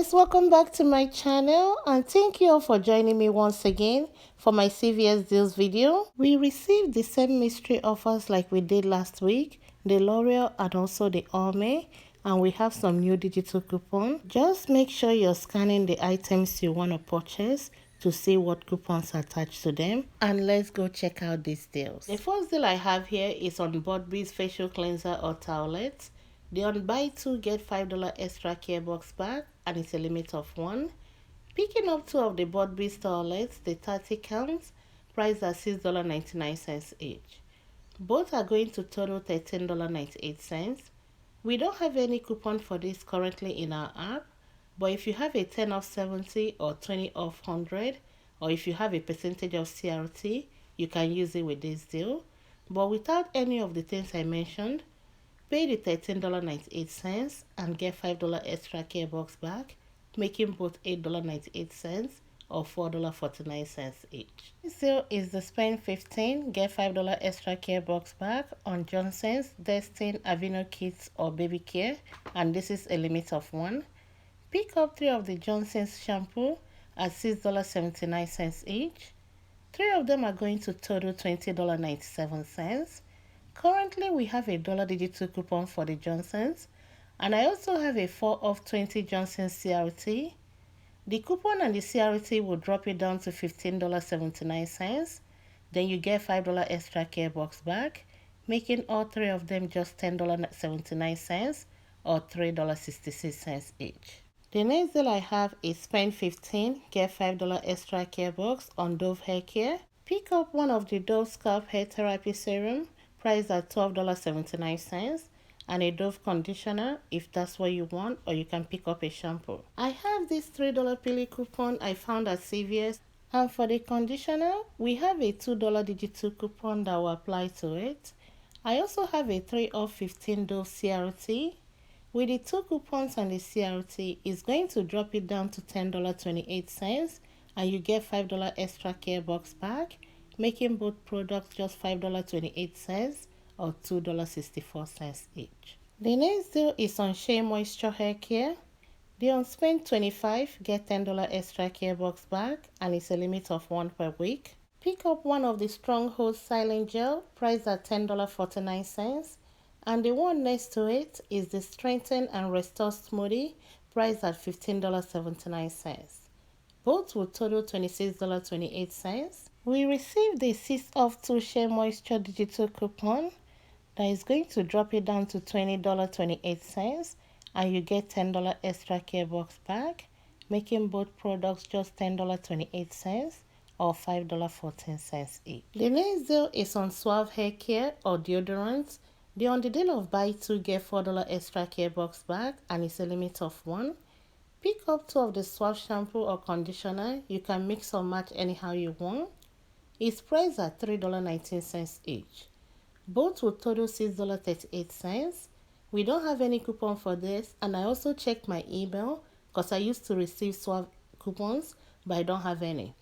guys, welcome back to my channel and thank you all for joining me once again for my CVS deals video. We received the same mystery offers like we did last week, the L'Oreal and also the Orme, and we have some new digital coupon. Just make sure you're scanning the items you want to purchase to see what coupons are attached to them, and let's go check out these deals. The first deal I have here is on Bodby's facial cleanser or towelette. The on buy 2 get $5 extra care box bag and it's a limit of 1. Picking up 2 of the Bodby's towelettes, the 30 counts, priced at $6.99 each. Both are going to total $13.98. We don't have any coupon for this currently in our app, but if you have a 10 off 70 or 20 off 100, or if you have a percentage of CRT, you can use it with this deal. But without any of the things I mentioned, pay the $13.98 and get $5 extra care box back, making both $8.98 or $4.49 each. This deal is the spend 15, get $5 extra care box back on Johnson's, Destin, Aveeno Kids or Baby Care, and this is a limit of 1. Pick up 3 of the Johnson's shampoo at $6.79 each. 3 of them are going to total $20.97. Currently, we have a $1 digital coupon for the Johnsons, and I also have a 4 off 20 Johnson's CRT. The coupon and the CRT will drop it down to $15.79. Then you get $5 extra care box back, making all 3 of them just $10.79 or $3.66 each. The next deal I have is spend 15, get $5 extra care box on Dove hair care. Pick up 1 of the Dove scalp hair therapy serum, priced at $12.79, and a Dove conditioner if that's what you want, or you can pick up a shampoo. I have this $3 Pili coupon I found at CVS, and for the conditioner, we have a $2 digital coupon that will apply to it. I also have a 3 off 15 Dove CRT. With the 2 coupons and the CRT, it's going to drop it down to $10.28, and you get $5 extra care box back, making both products just $5.28 or $2.64 each. The next deal is on Shea Moisture Hair Care. The on spend 25 get $10 extra care box back, and it's a limit of 1 per week. Pick up 1 of the Stronghold Silent Gel, priced at $10.49, and the one next to it is the Strengthen and Restore Smoothie, priced at $15.79. Both will total $26.28. We received the 6 off 2 Shea Moisture digital coupon that is going to drop it down to $20.28, and you get $10 extra care box back, making both products just $10.28 or $5.14 each. The next deal is on Suave Hair Care or deodorants. They're on the deal of buy 2 get $4 extra care box back, and it's a limit of 1. Pick up 2 of the Suave shampoo or conditioner. You can mix or match anyhow you want. It's priced at $3.19 each. Both will total $6.38. We don't have any coupon for this, and I also checked my email because I used to receive Suave coupons, but I don't have any.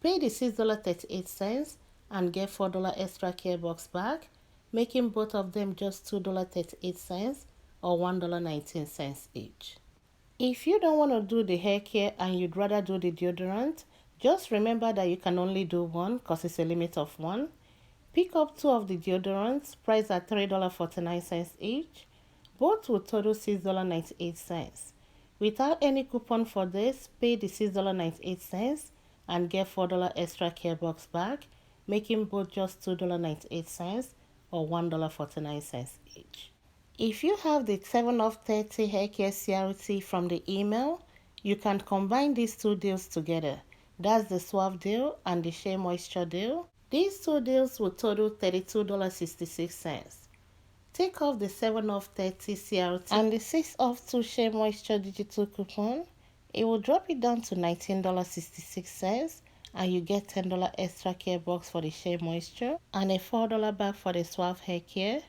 Pay the $6.38 and get $4 extra care box back, making both of them just $2.38 or $1.19 each. If you don't want to do the hair care and you'd rather do the deodorant, just remember that you can only do 1 because it's a limit of 1. Pick up 2 of the deodorants, priced at $3.49 each. Both will total $6.98. Without any coupon for this, pay the $6.98 and get $4 extra care box back, making both just $2.98 or $1.49 each. If you have the 7 off 30 hair care CRT from the email, you can combine these 2 deals together. That's the Suave deal and the Shea Moisture deal. These 2 deals will total $32.66. Take off the 7 off 30 CRT and the 6 off 2 Shea Moisture digital coupon. It will drop it down to $19.66, and you get $10 extra care box for the Shea Moisture and a $4 bag for the Suave hair care,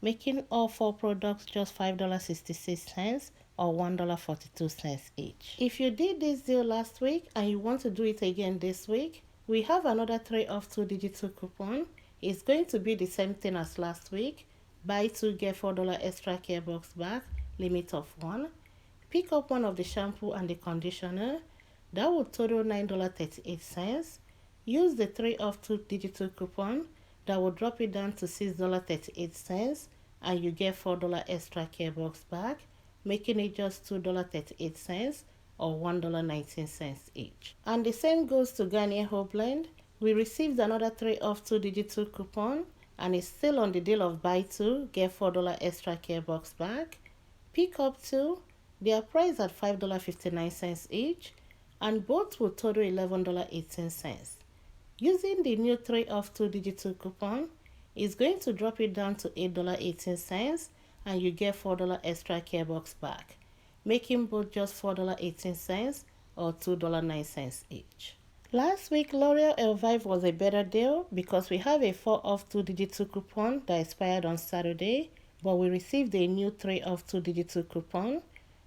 making all 4 products just $5.66 or $1.42 each. If you did this deal last week and you want to do it again this week, we have another 3 off 2 digital coupon. It's going to be the same thing as last week. Buy 2 get $4 extra care box back, limit of 1. Pick up one of the shampoo and the conditioner. That will total $9.38. Use the 3 off 2 digital coupon. That will drop it down to $6.38, and you get $4 extra care box back, making it just $2.38 or $1.19 each. And the same goes to Garnier Whole Blend. We received another 3 off 2 digital coupon, and it's still on the deal of buy 2, get $4 extra care box back. Pick up 2. They are priced at $5.59 each, and both will total $11.18. Using the new 3 off 2 digital coupon, it's going to drop it down to $8.18, and you get $4 extra care box back, making both just $4.18 or $2.09 each. Last week, L'Oreal Elvive was a better deal because we have a 4 off 2 digital coupon that expired on Saturday, but we received a new 3 off 2 digital coupon.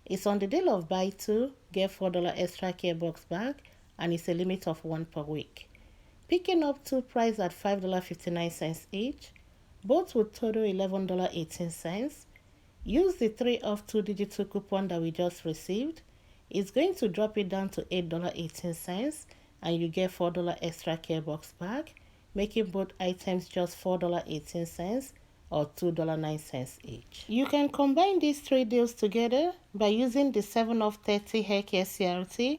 It's on the deal of buy 2, get $4 extra care box back, and it's a limit of 1 per week. Picking up 2 priced at $5.59 each, both would total $11.18. Use the 3 off 2 digital coupon that we just received. It's going to drop it down to $8.18, and you get $4 extra care box back, making both items just $4.18 or $2.09 each. You can combine these 3 deals together by using the 7 off 30 hair care CRT,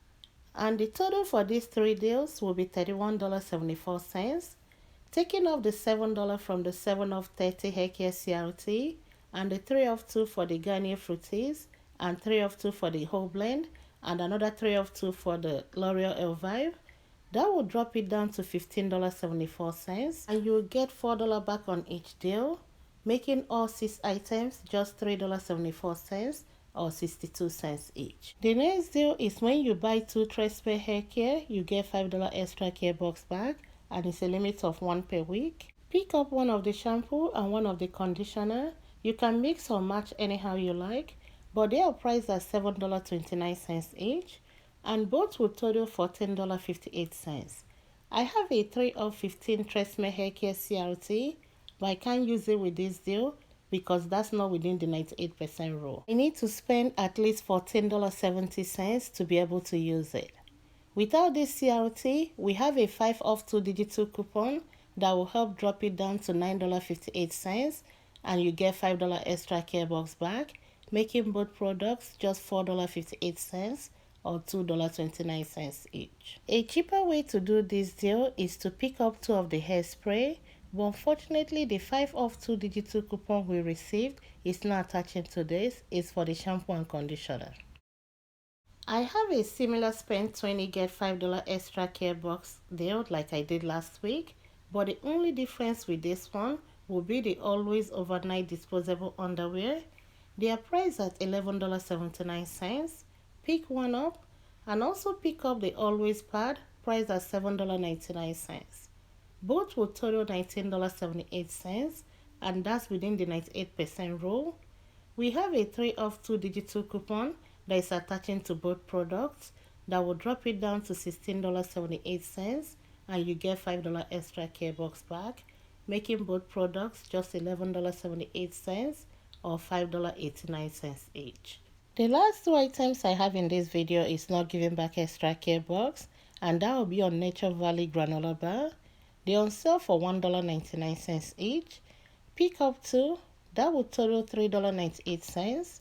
and the total for these 3 deals will be $31.74. Taking off the $7 from the 7 off 30 hair care CRT and the 3 off 2 for the Garnier Fructis and 3 off 2 for the Whole Blend and another 3 off 2 for the L'Oreal Elvive, that will drop it down to $15.74, and you will get $4 back on each deal, making all 6 items just $3.74 or 62 cents each. The next deal is when you buy 2 Tresemme hair care, you get $5 extra care box back, and it's a limit of 1 per week. Pick up one of the shampoo and one of the conditioner. You can mix or match anyhow you like, but they are priced at $7.29 each, and both will total $14.58. I have a 3 of 15 Tresemme hair care CRT, but I can't use it with this deal because that's not within the 98% rule. I need to spend at least $14.70 to be able to use it. Without this CRT, we have a 5 off 2 digital coupon that will help drop it down to $9.58, and you get $5 extra care box back, making both products just $4.58 or $2.29 each. A cheaper way to do this deal is to pick up 2 of the hairspray, but unfortunately the 5 off 2 digital coupon we received is not attaching to this. It's for the shampoo and conditioner. I have a similar spend 20 get $5 extra care box deal like I did last week, but the only difference with this one will be the always overnight disposable underwear. They are priced at $11.79. Pick one up, and also pick up the always pad priced at $7.99. Both will total $19.78, and that's within the 98% rule. We have a 3 off 2 digital coupon that is attaching to both products that will drop it down to $16.78, and you get $5 extra care box back, making both products just $11.78 or $5.89 each. The last 2 items I have in this video is not giving back extra care box, and that will be on Nature Valley granola bar. They are on sale for $1.99 each. Pick up 2, that will total $3.98.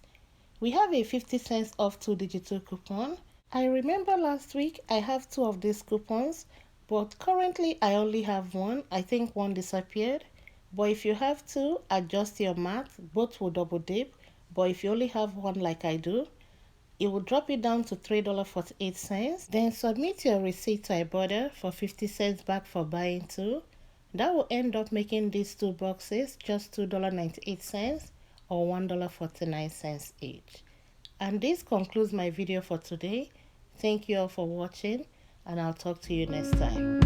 We have a 50 cents off 2 digital coupon. I remember last week I have 2 of these coupons, but currently I only have 1. I think 1 disappeared. But if you have 2, adjust your math. Both will double dip. But if you only have 1 like I do, it will drop it down to $3.48. Then submit your receipt to Ibotta for 50 cents back for buying 2. That will end up making these 2 boxes just $2.98 or $1.49 each. And this concludes my video for today. Thank you all for watching, and I'll talk to you next time.